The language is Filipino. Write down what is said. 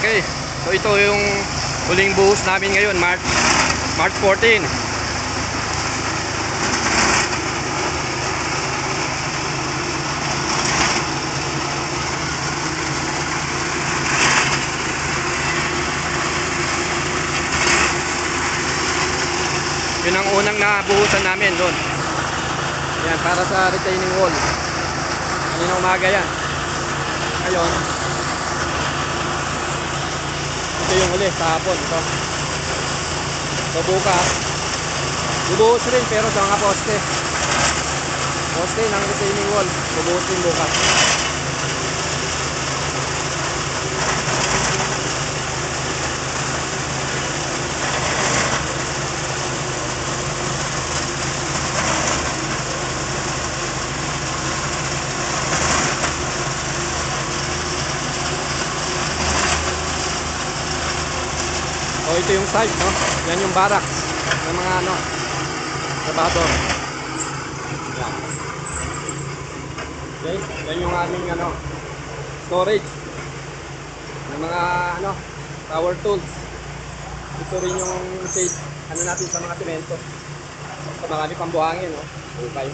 Okay, so ito yung huling buhos namin ngayon, March 14. Yun ang unang nabuhusan namin doon. Yan, para sa retaining wall. Kanina umaga yan. Ngayon, ito yung uli sa hapon. Ito. So bukas, bubuhos rin pero sa mga poste. Poste ng retaining wall. Bubuhos rin bukas. So ito yung site, no? Yan yung barracks ng mga ano, trabador. Yan. Okay, yan yung aming ano, storage ng mga ano, power tools. Ito rin yung shade ano natin sa mga semento. So marami pang buhangin, no? Okay.